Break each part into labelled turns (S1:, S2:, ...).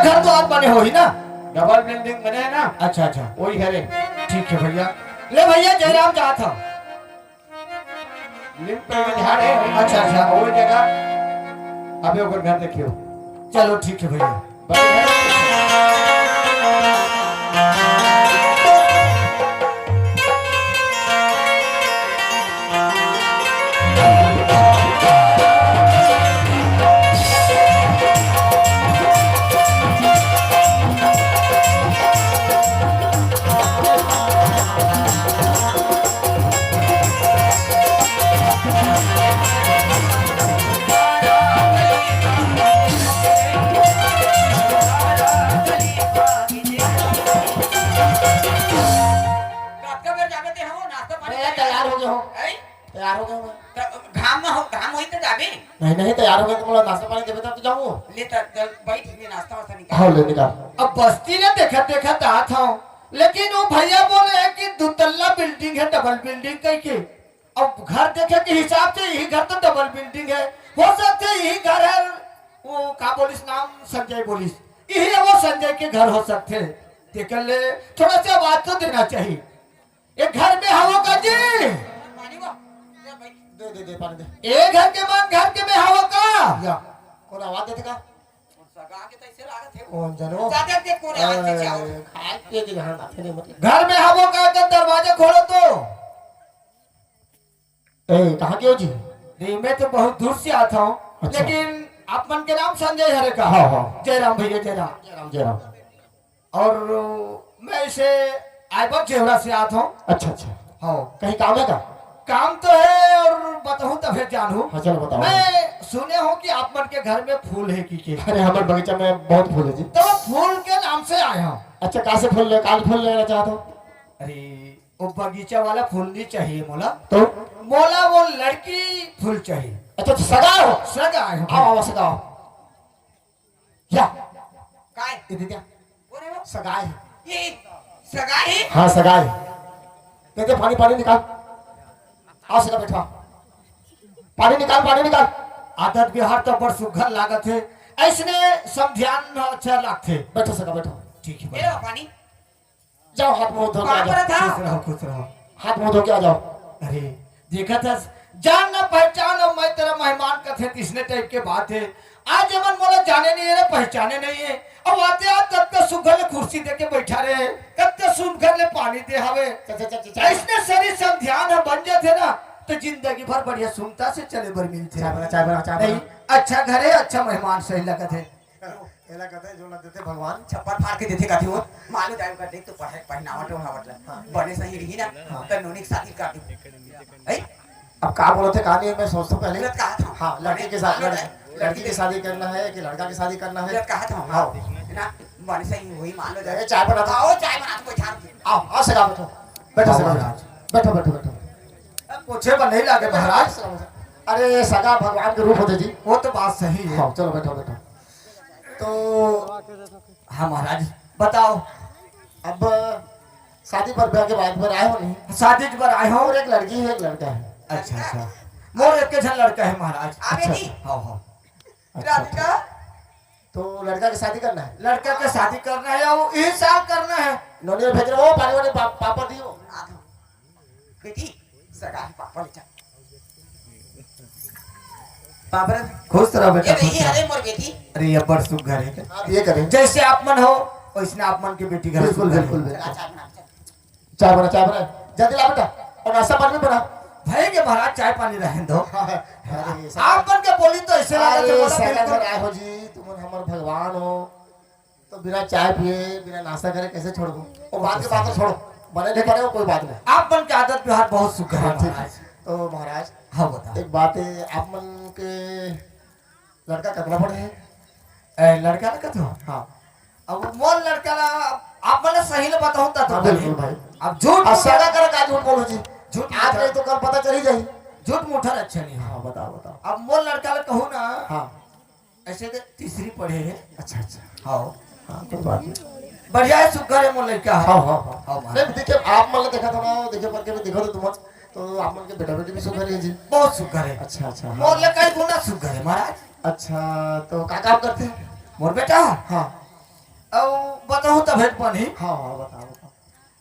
S1: घर तो आप बने हो ही ना?
S2: डबल बिल्डिंग बने है ना,
S1: अच्छा अच्छा,
S2: वही है रे।
S1: ठीक है भैया। ले भैया जयराम जा था।
S2: लिंक पे के झाड़ है।
S1: अच्छा अच्छा,
S2: वो जगह अभी ओकर घर देखियो।
S1: चलो ठीक है भैया।
S2: बड़ी है।
S1: तैयार हो गए हो? तैयार हो गए हो?
S3: घाम में हो, घाम होई तो जाबे।
S1: नहीं नहीं, तैयार हो गए तो बोला नाश्ता पानी देवे तब तो जाऊँ।
S3: ले चल बैठ, ले नाश्ता वास्ता निकाल।
S1: हाँ ले निकाल। अब बस्ती ने देखा देखा आता हूँ, लेकिन वो भैया बोले है कि 2 तल्ला बिल्डिंग है, डबल बिल्डिंग कहीं के। अब घर देखे के हिसाब से यही घर तो डबल बिल्डिंग है, हो सकते यही घर है। वो का बोलिस नाम, संजय बोलिस, यही है वो संजय के घर हो सकते। देख ले, थोड़ा सा आवाज तो देना चाहिए। एक घर में हवा का जी,
S3: पानी वो ले बैठ।
S1: दे दे दे पानी दे। एक घर के मन घर के में हवा का या कौन आवाज देते का?
S3: सगा के तैसे लागत है।
S1: कौन जानो?
S3: ज्यादा देख कोने हाथ से जाओ।
S1: खाए पिए के जहां माथे नहीं मत। घर में हवा का तो दरवाजा खोलो तो। ए कहां के हो जी? नहीं मैं तो बहुत दूर से आता हूं। अच्छा। लेकिन आप मन के नाम संजय हरे का? हां हां, जयराम भैया, जयराम जयराम जयराम। और मैं इसे आईबक जेवरा से आता हूँ। अच्छा अच्छा, हाँ कहीं काम है का? काम तो है, और बताऊँ तभी जानू। हाँ चलो बताओ। मैं सुने हूँ कि आप मन के घर में फूल है की? अरे हमारे बगीचा में बहुत फूल है जी। तो फूल के नाम से आया हूँ। अच्छा, कहाँ से फूल ले, काल फूल लेना चाहता हूँ? अरे वो बगीचा वाला फूल नहीं चाहिए मोला, तो मोला वो लड़की फूल चाहिए। अच्छा सगा हो? सगा हो। आओ आओ सगा या
S3: काय
S1: दीदी
S3: कोने वो
S1: सगाई।
S3: ये सगा है।
S1: हाँ सगाई। कहते पानी पानी निकाल। आओ सगा बैठा, पानी निकाल पानी निकाल। आदत बिहार तो बड़ सुघर लागत है, ऐसने सब ध्यान अच्छा लागते। बैठो सगा बैठो। ठीक है
S3: ले पानी।
S1: जाओ हाथ मुंह धो के आ जाओ। खुश रहो खुश रहो, हाथ मुंह धो के आ जाओ। अरे देखा था, जान ना पहचान, और मैं तेरा मेहमान का थे, तीसरे टाइप के बात है। आज मन मोला जाने नहीं है, पहचाने नहीं है। अब आते आप तब तक सुघर कुर्सी दे के बैठा रहे, कब तक सुघर ले पानी दे हवे। इसने शरीर सब ध्यान है बन जाते ना, तो जिंदगी भर बढ़िया सुनता से चले बर मिलते। नहीं अच्छा घर है, अच्छा मेहमान सही लगत है। एला कहते जो न देते भगवान,
S3: छप्पर फाड़ के देते काठी हो। मालूम टाइम का देख तो पहनावट बने सही रही ना, तो नोनी की शादी कर दी।
S1: अब कहा बोले थे कहानी मैं सोचता हूँ पहले।
S3: कहा था
S1: हाँ लड़की के साथ, लड़की की शादी करना है कि लड़का की शादी करना है?
S3: कहा था
S1: हाँ
S3: ना, बने सही वही मान लो जाए।
S1: चाय बनाता
S3: आओ चाय बना तो बैठा।
S1: आओ आओ सगा बैठो बैठो सगा बैठो बैठो बैठो। पूछे पर नहीं लागे महाराज। अरे सगा भगवान के रूप होते जी। वो तो बात सही है। हाँ चलो बैठो बैठो। तो हाँ महाराज बताओ, अब शादी पर ब्याह के बाद पर आए हो? नहीं शादी पर आए हो, और एक लड़की है एक लड़का है। अच्छा अच्छा, मोर एक के जन लड़का है महाराज। अच्छा हाँ हाँ,
S3: राधिका
S1: तो लड़का की शादी करना है? लड़का की शादी करना है, वो इस साल करना है। नोनी भेज रहे हो पानी वाले पापा दियो
S3: बेटी सगा पापा ले जा। पापा
S1: खुश रहो बेटा।
S3: ये अरे मोर बेटी।
S1: अरे ये बड़ सुख घर है। आप ये करें जैसे आप मन हो वैसे आप मन के बेटी घर। बिल्कुल बिल्कुल। चाय बना जल्दी ला बेटा, और नाश्ता पानी बना। भाई के महाराज चाय पानी रहने दो। आप मन के बोली तो ऐसे आए हो जी, तुम हमारे भगवान हो, तो बिना चाय पिए बिना नाश्ता करे कैसे छोड़ दो? वो बात की बात तो छोड़ो, बने नहीं बने कोई बात नहीं। आप मन की आदत व्यवहार बहुत सुख है महाराज। तो महाराज हाँ बता, एक बात है, आप मन के लड़का कितना पड़े है? लड़का का तो हाँ, अब मोल लड़का आप मैंने सही ले बताऊं तो बिल्कुल भाई। अब झूठ सगा कर का झूठ बोलो जी, झूठ आज नहीं तो कल पता चली जाए। झूठ मुठर अच्छा नहीं। हाँ बताओ बताओ। अब मोल लड़का ले कहूँ ना, हाँ ऐसे तो तीसरी पढ़े है। अच्छा अच्छा हाँ हाँ, कोई बात नहीं, बढ़िया है सुगर है मोल लड़का। हाँ हाँ हाँ, नहीं देखिए आप मतलब देखा था ना, देखिए पर के भी देखो तो तुम, तो आप मन के बेटा बेटी भी सुगर है जी? बहुत सुगर है। अच्छा अच्छा, मोल लड़का गुना सुगर है महाराज। अच्छा तो क्या काम करते हैं मोर बेटा? हाँ अब बताओ तब पानी
S4: हाँ हाँ बताओ बताओ।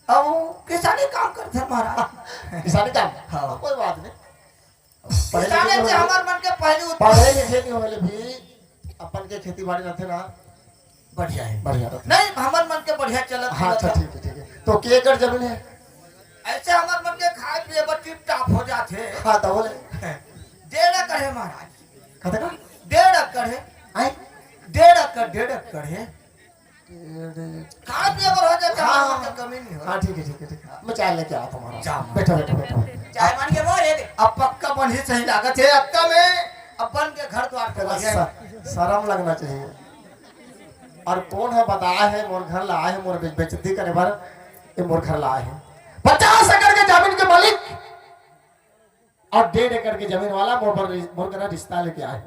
S1: अब किसानी काम करते हैं महाराज।
S4: किसानी काम?
S1: हाँ।
S4: कोई बात नहीं।
S1: किसानी से हमार मन के पहले
S4: पढ़े लिखे नहीं होले भी अपन के खेती बाड़ी रहते ना
S1: बढ़िया है।
S4: बढ़िया रहते।
S1: नहीं हमार मन के बढ़िया चलत।
S4: हाँ अच्छा ठीक है ठीक है। तो के एकड़ जमीन है?
S1: ऐसे हमार मन के खाए पिए बच्ची टाप हो जाते।
S4: हाँ तो बोले
S1: 1.5 एकड़ है महाराज।
S4: कहते ना
S1: 1.5 एकड़ है।
S4: आई
S1: 1.5 एकड़ है। खाए पिए पर हो जाता है,
S4: हाँ।
S1: हमार मन के कमी नहीं हो।
S4: हाँ ठीक है ठीक है ठीक है। मैं चाय लेके आता हूँ।
S1: जाओ।
S4: बैठो बैठो बैठो।
S3: चाय मान के वो ये दे।
S1: अब पक्का बन ही सही लागत है। अक्का में अपन के घर द्वार पे लगे।
S4: शर्म लगना चाहिए। और कौन है बताया है मोर घर लाए है मोर बेइज्जती करे बार ये मोर घर लाए है 50 एकड़ के जमीन के मालिक और 1.5 एकड़ की जमीन वाला मोर घर रिश्ता लेके आए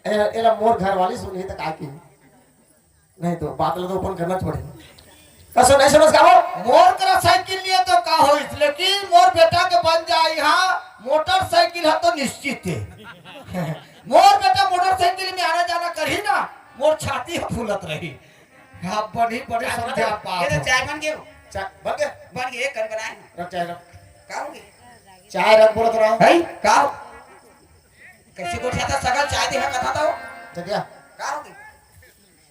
S4: हैं। एला मोर घर वाली सुनी तक आकी नहीं तो बात तो ओपन करना पड़ेगा। कसो नहीं समझ का
S1: मोर करा साइकिल लिए तो का हो, लेकिन मोर बेटा के बन जाए यहाँ मोटरसाइकिल है तो निश्चित है। मोर बेटा मोटरसाइकिल में आना जाना करी ना मोर छाती फूलत रही। आप बड़ी बड़े समझे आप
S3: ये
S1: बात
S3: तो
S1: हो।
S3: चाय बन के
S4: चाय बन गया?
S3: बन के एक कर बनाए
S4: रख चाय रख।
S3: का होगी
S4: चाय रख बोला तो रहा
S3: भाई का कैसे को था सगल चाय दे कथा था
S4: तो क्या?
S3: का होगी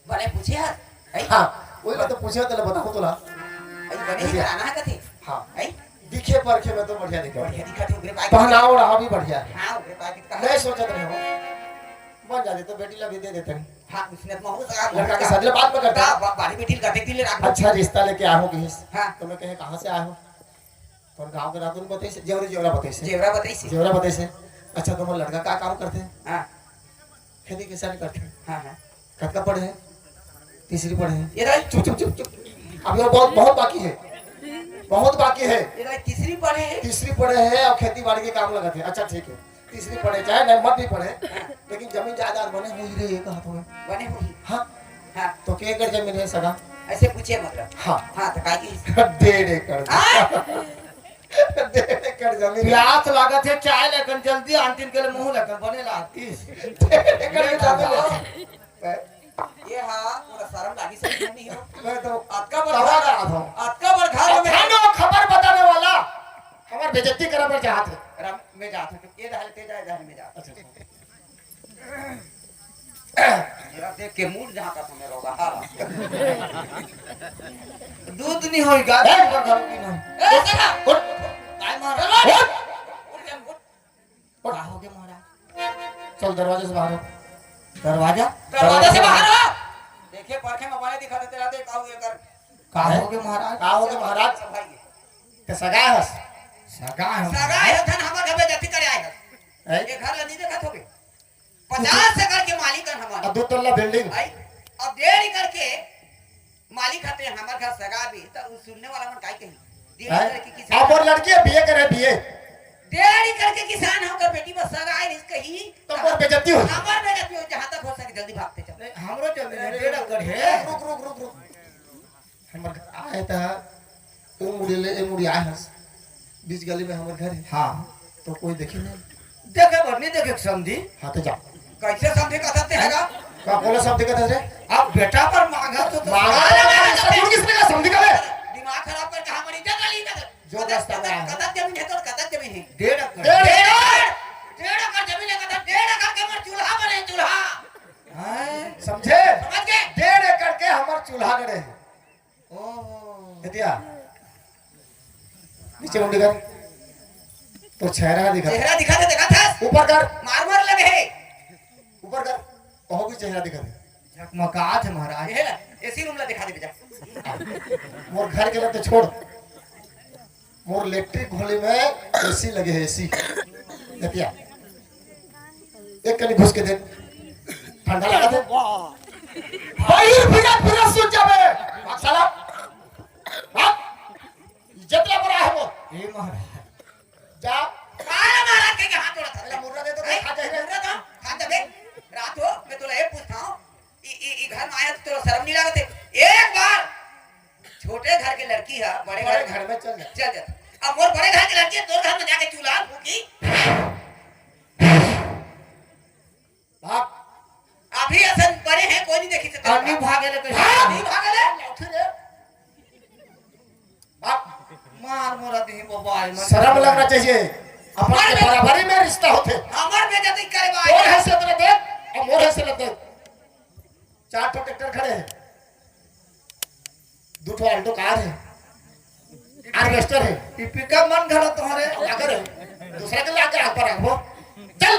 S3: बड़े पूछे यार भाई
S4: हाँ वही बात तो पूछे तो बताओ तोला।
S3: बने ही कराना है कथी
S4: हाँ
S3: भाई
S4: दिखे परखे में तो बढ़िया दिखे।
S3: बढ़िया दिखा थे उगरे पाए
S4: पहनावा ओढ़ावा भी बढ़िया है।
S3: हां उगरे पाए का
S4: नहीं सोचत रहे हो बन जाते तो बेटी ला भी दे देते हैं।
S3: हां उसने तो महू सगा
S4: लड़का के साथ बात में करते हैं।
S3: बाड़ी बेटी का देख दिले राख
S4: अच्छा रिश्ता लेके आए हो किस?
S3: हाँ।
S4: तो मैं कहे कहाँ से आए हो? तो गांव के नाम बताइए से जेवरा बताइए से
S3: जेवरा बताई सी
S4: जेवरा बताइए से। अच्छा तुम्हारा लड़का क्या काम करते हैं?
S3: हां
S4: खेती किसानी करते हैं।
S3: हां हां
S4: कब का पढ़े हैं? तीसरी पढ़े हैं।
S3: ये रही चुप चुप चुप चुप
S4: अभी और बहुत बहुत बाकी है। बहुत बाकी है।
S3: ये रही तीसरी पढ़े है
S4: तीसरी पढ़े हैं और खेती बाड़ी के काम लगा थे। अच्छा ठीक है तीसरी पढ़े चाहे नहीं मत भी पढ़े लेकिन जमीन जायदाद बने हुई रे एक हाथ में।
S3: बने हुई
S4: हाँ
S3: हां
S4: तो के एकड़ जमीन है सगा?
S3: ऐसे पूछे मतलब
S4: हाँ
S3: हां तो का की
S4: 1.5 एकड़।
S3: हां
S4: 1.5 एकड़ जमीन।
S1: प्यास लागत है चाय लेकर जल्दी आंटीन के लिए मुंह लेकर बने ला 30
S4: एकड़ की जमीन।
S3: ये हां पूरा शर्म लागी सही नहीं हो
S4: मैं तो
S3: आपका
S4: तवा
S3: बड़ा
S4: रहा था।
S3: आपका बड़ घर में
S4: खानो खबर बताने वाला हमार बेइज्जती करे पर चाहत है।
S3: राम में जात है ये रहल ते जाए में जा मेरा देख के मूड जहां का समय रोगा हां
S1: दूध नहीं होएगा घर की नहीं।
S3: ए सगा
S4: उठ
S3: काय मार
S4: उठ
S1: क्या हो गया महाराज?
S4: चल दरवाजे से बाहर हो।
S1: दरवाजा
S3: दरवाजे से बाहर आ देखे परखे में बने दिखा देते रहते काऊ ये कर
S1: का हो गया महाराज?
S4: का हो गया महाराज?
S3: भाई
S4: ते सगा है।
S1: सगा है
S3: सगा है धन हमर घर में जाति करे आए
S4: हैं?
S3: ये घर ला नहीं देखा थोगे 50 एकड़ के मालिक है हमारे
S4: और 2 तल्ला बिल्डिंग।
S3: भाई अब 1.5 एकड़ के मालिक हते हमर घर सगा भी तो उस सुनने वाला मन काई कही 1.5 एकड़ की
S4: आप और लड़की बीए करे बीए
S3: 1.5 एकड़ के किसान होकर बेटी बस सगा है इसके ही
S4: तो और बेइज्जती हो।
S3: हमर बेटी हो जहां तक हो सके जल्दी भागते चल
S1: हमरो जमीन है 1.5 एकड़ है।
S4: रुक रुक रुक रुक हमर आए था ओ मुड़ी ले ए मुड़ी आए हस बीच गली में हमर घर है।
S1: हाँ
S4: तो कोई देखी नहीं।
S1: देखे बनी देखे समझी
S4: हाँ तो जा
S3: कैसे समझे कहते हैगा
S4: का बोला सब दिक्कत है रे?
S1: अब बेटा पर मांगा तो
S4: मांगा सब किसने का समझी का बे?
S3: दिमाग खराब कर कहां मरी जगह ली तक
S4: जो रास्ता में आया।
S3: कदम जमीन है तो कदम जमीन है
S1: 1.5 एकड़
S3: 1.5 एकड़ जमीन है कदम 1.5 एकड़ के मर चूल्हा बने चूल्हा
S1: हैं?
S4: समझे?
S3: समझ गए
S4: 1.5 एकड़ के हमर चूल्हा गड़े है।
S1: ओहो
S4: हेतिया नीचे मुंडी कर तो चेहरा दिखा।
S3: चेहरा दिखा दे देखा था
S4: ऊपर कर
S3: मार मार लगे है
S4: ऊपर कर कहो भी चेहरा दिखा दे।
S1: झकमकात है महाराज।
S3: ये ना एसी रूम ला दिखा दे बेटा
S4: मोर घर के लते छोड़ मोर इलेक्ट्रिक होली में एसी लगे है एसी देखिया एक कनी घुस के देख ठंडा लगा दे भाई बिना पूरा सूझ जावे साला हां इज्जत ला बड़ा है वो
S1: ए महाराज
S4: जा
S3: काला महाराज के हाथ जोड़ा था
S4: मुर्रा दे तो
S3: खा जा मुर्रा दो खा जा बे रात हो मैं तुला ये पूछता हूं ई घर में आया तो तेरा शर्म नहीं लागत एक बार छोटे घर के लड़की है बड़े
S4: बड़े घर में चल जा
S3: चल जा अब मोर बड़े घर की लड़की है तोर घर में जाके चूल्हा फूकी
S4: भाग
S3: अभी असन बड़े हैं कोई नहीं देखी सकता
S1: अन्नी भागे ले कैसे?
S3: नहीं भागे
S1: नहीं बाबा मन
S4: शर्म लगना चाहिए। अपन के बराबरी में रिश्ता होते।
S3: हमर बेइज्जती करे बा
S4: मोर हैसियत न देख और मोर हैसियत न देख। 4 ठो ट्रैक्टर खड़े हैं, 2 ठो अल्टो कार है, हार्वेस्टर है,
S1: ई पिकअप मन घलो तुम्हारे
S4: अगर दूसरा के लाके हाथ पर रखो चल।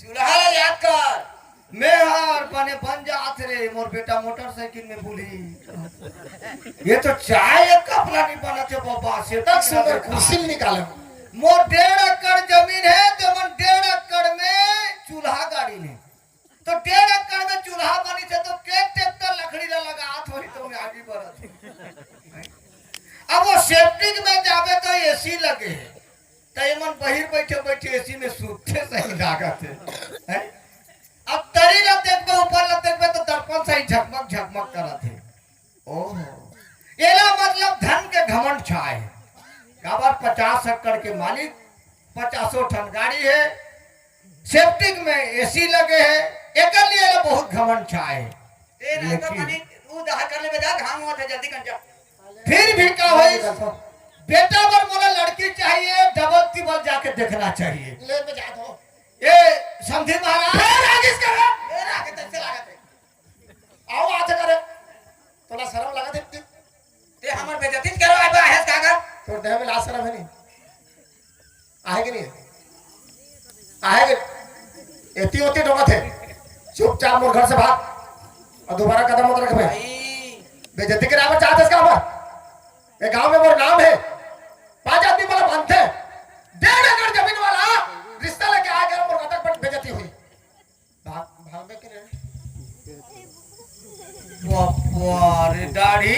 S3: चूल्हा ला याद कर।
S1: मैं हार बने बन जात रे मोर बेटा मोटरसाइकिल में भूली ये तो चाय एक कपड़ा नहीं बनाते बाबा से
S4: तक सुंदर कुर्सी निकाले।
S1: मोर 1.5 एकड़ जमीन है तो मन 1.5 एकड़ में चूल्हा गाड़ी ने तो 1.5 एकड़ में चूल्हा बनी थे तो के ट्रैक्टर लकड़ी ला लगा थोड़ी तो मैं आगे बढ़त। अब वो सेफ्टी में जावे तो एसी लगे है तो ये मन बहिर बैठे बैठे एसी में सूते सही लागत है। अब तरी ला देखबे ऊपर ला देखबे तो दर्पण से ही झकमक झकमक करत है। ओहो एला मतलब धन के घमंड छाए। काबर 50 एकड़ के मालिक 50 टन गाड़ी है सेफ्टी में एसी लगे है एक लिए बहुत घमंड छाए।
S3: ते ना तो मनी तू दहा कर ले बेटा घाम होत है जल्दी कर जा।
S1: फिर भी का होई बेटा पर मोला लड़की चाहिए डबल टिबल जाके देखना चाहिए।
S4: ले में जा दो
S1: ये समझी महाराज
S4: आगे करे
S3: मेरा के तक से लागत है।
S4: आओ आते करे तोला शर्म लगा दे।
S3: ते हमर बेइज्जती करो आबे है कागर
S4: तो देह में लाश शर्म है नहीं आहे कि नहीं आहे कि एती होती ढोंगा थे चुपचाप मोर घर से भाग और दोबारा कदम मत रख बे।
S3: भाई
S4: बेइज्जती के नाम चाहते इसका ऊपर ये गांव में मोर नाम है 5 आदमी वाला बांधते 1.5 एकड़ जमीन वाला रिश्ता लेके आ गया मोर कतक पर बेइज्जती हुई भाग भाग में के
S1: बाबा रे दाढ़ी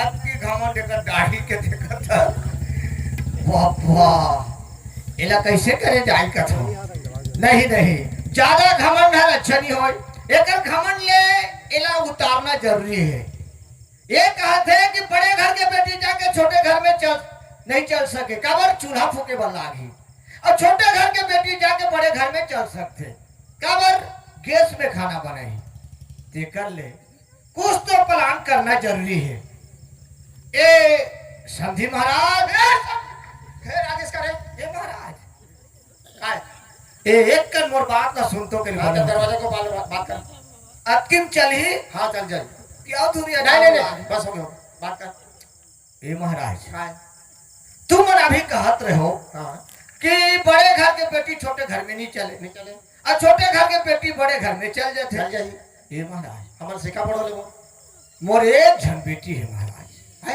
S1: अब की घमंड कर दाढ़ी के देखत बाबा एला कैसे करे जाई कथो नहीं नहीं ज्यादा घमंड है अच्छा नहीं होय एकर घमंड ले एला उतारना जरूरी है। ये कहते हैं कि बड़े घर के बेटी जाके छोटे घर में चल नहीं चल सके काबर चूल्हा फूके बन लागी और छोटे घर के बेटी जाके बड़े घर में चल सकते काबर गैस में खाना बनाई ते कर ले कुछ तो प्लान करना जरूरी है। ए समझी महाराज
S4: फिर आगे इसका रे
S1: ये महाराज
S4: काय
S1: एक कर मोर बात ना सुन तो के
S4: दरवाजे को बात कर
S1: अतकिम चली
S4: हाँ चल जाए
S1: क्या दूरी
S4: नहीं बस हो गया बात कर।
S1: ए महाराज
S4: काय
S1: तुम अभी कहत रहे हो
S4: हाँ
S1: कि बड़े घर के बेटी छोटे घर में नहीं चले
S4: नहीं चले
S1: और छोटे घर के बेटी बड़े घर में चल जाते
S4: चल जाइए
S1: ये महाराज
S4: हमारे सिक्का पढ़ो ले वो
S1: मोर एक जन बेटी है महाराज
S4: है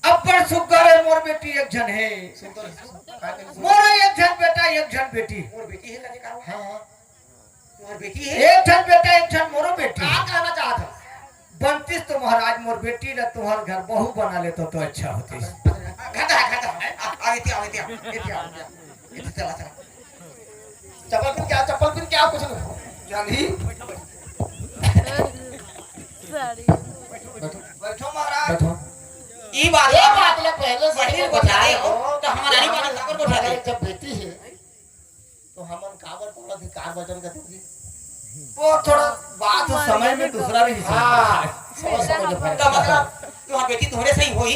S1: अपर सुगर है मोर बेटी एक जन है
S4: सुन तो काय के
S1: मोर एक जन बेटा एक जन बेटी
S3: मोर बेटी है लगे का
S4: हाँ
S3: मोर बेटी है
S1: एक जन बेटा एक जन मोरो बेटी
S4: क्या कहना चाहता
S1: बनतीस तो महाराज मोर बेटी ने तुम्हार घर बहू बना ले तो अच्छा होती
S3: खाता आगे त्या ये चला चला
S4: चप्पल फिर क्या कुछ नहीं
S1: चली बैठो महाराज
S4: बैठो
S3: ई बात
S4: ये बात ले पहले से
S3: बहिर बैठा दे तो हमारा नहीं बात साकर बैठा दे
S4: जब बेटी है तो हमन काबर थोड़ा अधिकार वचन करते जी
S1: वो थोड़ा बात उस समय में दूसरा भी
S4: हाँ
S1: हिसाब
S4: समझ समझ
S3: तो मतलब तुम्हारी बेटी तुम्हारे सही होई।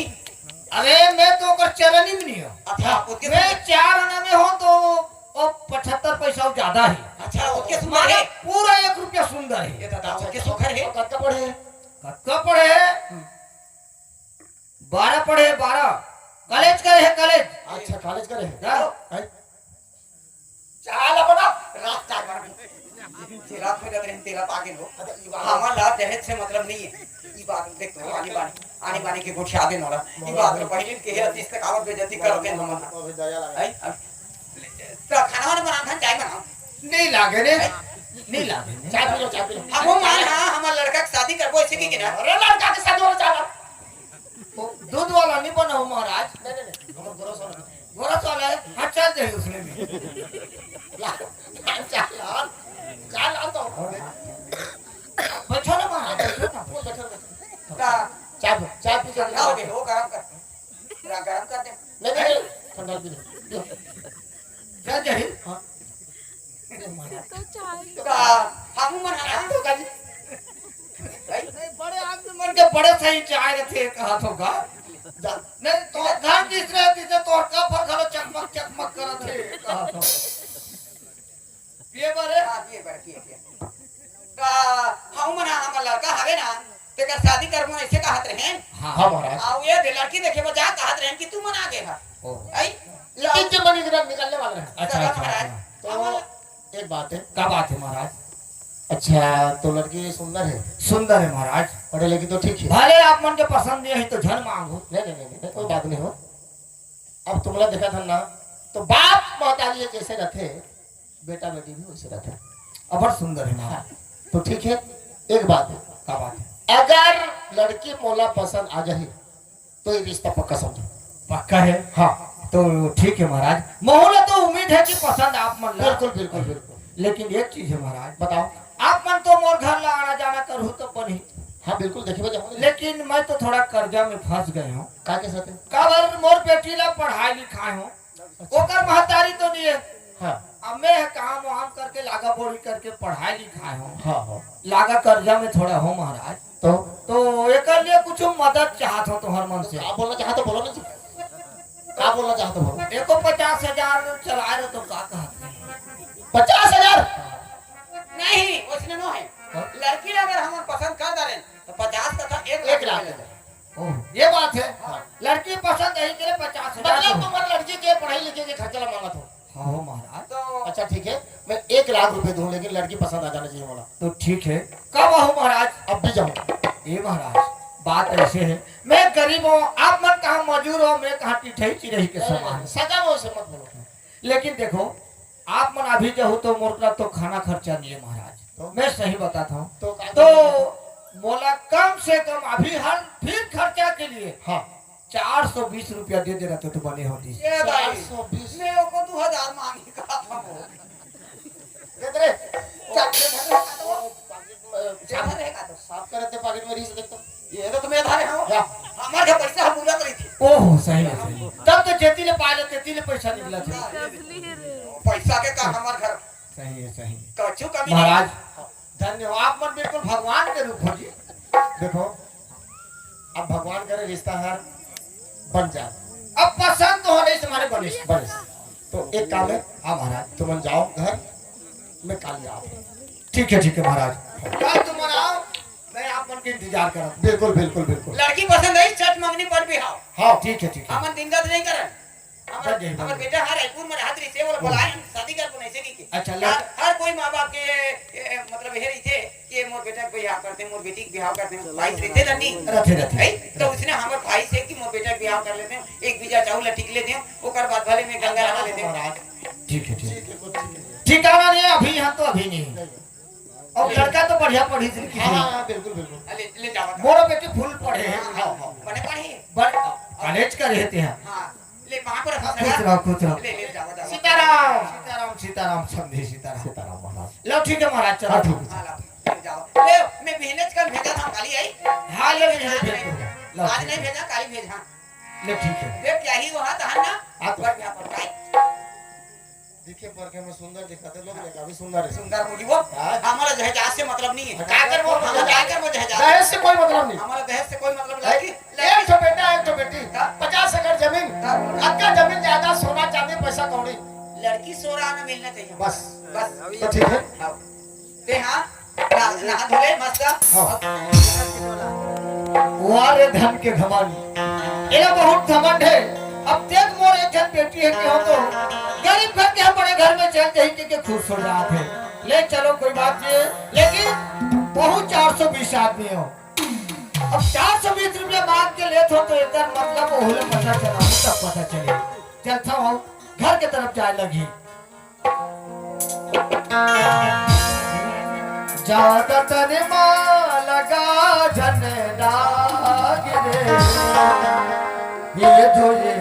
S1: अरे मैं तो कर चलन ही में नहीं हूँ
S3: अच्छा उसके
S1: मैं 4 आना में हूँ तो वो 75 पैसा ज्यादा है
S3: अच्छा उसके सुमार है
S1: पूरा 1 रुपया सुंदर है
S3: ये दादा उसके सुखर है
S4: कत्ता पढ़े
S1: कत्का पढ़े है 12 पढ़े 12 कॉलेज करे है कॉलेज
S4: अच्छा कॉलेज करे
S1: जाओ
S4: है
S3: चाल अपना रास्ता कर तेरा पे लग रहे तेरा आगे लो हमारा ला दहेज से मतलब नहीं है ई बात देख तो आने बानी के गोठ शादी नोला ई बात में पहले के है तीस तक आवत बेइज्जती करो के हम
S4: अभी दया लगा
S3: आई तो खाना वाला बना खान चाय बनाओ
S1: नहीं लागे रे नहीं लागे ने।
S4: चाय पी लो
S3: हम मान हां हमारा लड़का की शादी करबो इसी की ना
S4: अरे लड़का के साथ और चाला
S1: वो दूध वाला नहीं बना हूँ महाराज
S4: नहीं हम भरोसा नहीं
S1: गोरस वाला है हाँ चल जाए उसमें भी
S4: ला चाल चाल तो
S1: बैठो ना महाराज बैठो ना
S4: वो बैठो
S3: का
S4: चाय पी कर
S3: आओगे हो गरम कर पूरा गरम कर दे
S4: नहीं ठंडा पी लो
S1: चल जाए
S4: हां
S3: का हम मन हां
S4: तो काजी
S1: नहीं बड़े आदमी मन के बड़े सही चाय रखे कहा तो का
S4: जा
S1: नहीं तो घर तीसरे तीसरे तोड़ का फर घलो चकमक चकमक करत है कहा तो पिए बारे
S3: हां पिए का हम मना हम लड़का हवे ना तेकर शादी करबो ऐसे कहत रहे
S4: हां महाराज
S3: आउ ये लड़की देखे बजा कहत रहे कि तू मना के हा
S1: ओ
S3: आई
S4: तीन दिन में निकलने वाले हैं।
S1: अच्छा अच्छा
S3: महाराज
S4: तो एक बात है,
S1: क्या बात है महाराज
S4: अच्छा तो लड़की सुंदर है,
S1: सुंदर है महाराज
S4: पढ़े लिखी तो ठीक है।
S1: भले आप मन के पसंद है तो झन मांगो
S4: नहीं कोई बात नहीं हो। अब तुमने देखा था ना तो बाप महतारी जैसे रखे बेटा बेटी भी वैसे रखे।
S1: अबर सुंदर है महाराज
S4: तो ठीक है, एक बात है,
S1: क्या बात है
S4: अगर लड़की मोला पसंद आ जाए तो ये रिश्ता पक्का समझो।
S1: पक्का है
S4: हाँ
S1: तो ठीक है महाराज मोहला तो उम्मीद है कि पसंद आप मन ला
S4: बिल्कुल बिल्कुल बिल्कुल।
S1: लेकिन एक चीज है महाराज
S4: बताओ।
S1: आप मन तो मोर घर ला आना जाना करूँ तो बनी
S4: हाँ बिल्कुल देखिए जाऊंगा।
S1: लेकिन मैं तो थोड़ा कर्जा में फंस गए हूँ
S4: का के साथ है?
S1: काबर मोर बेटी ला पढ़ाई लिखाई हूँ ओकर महतारी तो नहीं है
S4: हाँ
S1: अब मैं काम वाम करके लागा बोरी करके पढ़ाई लिखाई हूँ
S4: हाँ हाँ
S1: लागा कर्जा में थोड़ा हो महाराज तो एक लिए कुछ मदद चाहत हो तुम्हार मन से
S4: आप बोलना चाहते बोलो ना, क्या बोलना चाहते बोलो।
S1: एको 50,000 चलाए रहे तो क्या कहते हैं
S4: 50,000
S3: नहीं उसने नो है लड़की अगर हम पसंद कर डालें तो 50 तथा 1
S4: 1 लाख
S3: ले जाए।
S1: ओह ये बात है
S4: हाँ।
S1: लड़की पसंद है के लिए 50,000
S4: मतलब तुम्हारी लड़की के पढ़ाई लिखे के खर्चा ला मांगा था।
S1: हाँ हो महाराज
S3: तो
S4: अच्छा ठीक है, मैं 1 लाख रुपए दूं लेकिन लड़की पसंद आ जाना चाहिए वाला।
S1: तो ठीक है कब हो महाराज
S4: अब भी जाऊं।
S1: ये महाराज बात ऐसे है मैं गरीब हूँ आप मन कहाँ मजूर हो मैं कहाँ टिठई चिरही के समान
S4: सजा वो से मत बोलो।
S1: लेकिन देखो आप मन अभी जाओ तो मोर तो खाना खर्चा नहीं है महाराज
S4: तो?
S1: मैं सही बताता हूँ
S4: तो
S1: मोला कम से कम अभी हर फिर खर्चा के लिए
S4: हाँ
S1: 420 रुपया दे दे रहे तो बने होती
S3: ये भाई
S4: 420
S3: मैं को 2000 मांगी का था वो
S4: दे दे
S3: जमा रहेगा तो
S4: साफ करते पाकिट में रीस देखता
S3: ये तो तुम्हें धारे हो
S4: या
S3: हमारे पैसा हम पूरा करी थी
S1: ओह सही है सही तब तो जेती ले पाए तेती ले पैसा निकला था
S3: पैसा के का हमार घर
S1: सही है सही
S3: कछु कमी
S1: महाराज धन्यवाद आप मन बिल्कुल भगवान के रूप हो जी
S4: देखो अब भगवान करे रिश्ता हर बन जाए।
S1: अब पसंद तो होने से हमारे बने
S4: बस तो एक काम है,
S1: हाँ महाराज
S4: तुम जाओ घर में काल जाओ।
S1: ठीक है महाराज कल तुम आओ मैं आप मन के इंतजार कर
S4: बिल्कुल बिल्कुल बिल्कुल।
S3: लड़की पसंद है छठ मंगनी पर भी आओ।
S4: हाँ
S1: ठीक है
S3: हमन दिन रात नहीं करन
S1: बन जाए, बन
S3: हमर
S1: जाए।
S3: बेटा हर रायपुर में रहत रही से बोले बुलाए शादी कर को नहीं से की
S1: अच्छा,
S3: हर कोई मां बाप के मतलब हे रही थे कि मोर बेटा को बियाह करते मोर बेटी के बियाह करते भाई रहते दनी
S1: रथे
S3: है तो उसने हमर भाई से कि मोर बेटा के बियाह कर लेते हैं एक बीजा चावल टिक लेते हैं ओकर बाद भले में गंगा लगा लेते हैं।
S1: ठीक है
S4: ठीक है कुछ ठीक है।
S1: ठिकाना नहीं है अभी यहाँ तो अभी नहीं और लड़का तो बढ़िया पढ़ी लिखी
S4: हाँ
S1: है
S4: हाँ बिल्कुल बिल्कुल।
S3: ले जाओ
S1: मोरो बेटी फुल पढ़े हैं
S3: बने पढ़े
S1: कॉलेज का रहते हैं
S3: हां ले वहां पर
S1: खुश रहो
S3: ले जाओ
S1: सीताराम सीताराम सीताराम समझे सीताराम
S4: सीताराम महाराज।
S1: लो ठीक है महाराज चलो
S4: हाँ,
S1: ठीक
S4: ठीक
S1: है
S3: ले जाओ ले मैं मेहनत कर भेजा था काली आई
S1: हाँ ले लो
S3: आज नहीं भेजा काली भेजा
S1: ले ठीक है
S3: देख क्या ही वहां था ना
S4: हाँ, तो।
S3: पर यहाँ पर काय
S4: देखिए पर के में सुंदर दिखाते लोग लेकिन अभी सुंदर है।
S3: सुंदर मुझी वो
S4: हाँ।
S3: हमारा जहाज से मतलब नहीं है
S4: क्या कर वो
S3: हमारा क्या कर वो जहाज
S4: दहेज से कोई मतलब नहीं।
S3: हमारा दहेज से कोई मतलब नहीं
S4: एक तो बेटा एक तो बेटी 50 एकड़ जमीन अक्का जमीन ज्यादा सोना चांदी पैसा कौड़ी
S3: लड़की सोरा ना मिलना चाहिए
S4: बस
S3: बस
S4: तो ठीक है।
S3: ते हाँ ना धोले मस्त
S1: वारे धन के घमंड ये बहुत घमंड है अब देख मोर एक जन बेटी है कि हो तो गरीब घर के हम बड़े घर में चलते ही के खुश हो जाते हैं ले चलो कोई बात नहीं लेकिन बहुत 420 आदमी हो अब 420 रुपया मांग के ले तो एक मतलब होले पता चला तब पता चले चलता हूँ घर के तरफ जाए लगी ज्यादा तने लगा झंडा गिरे ये धोए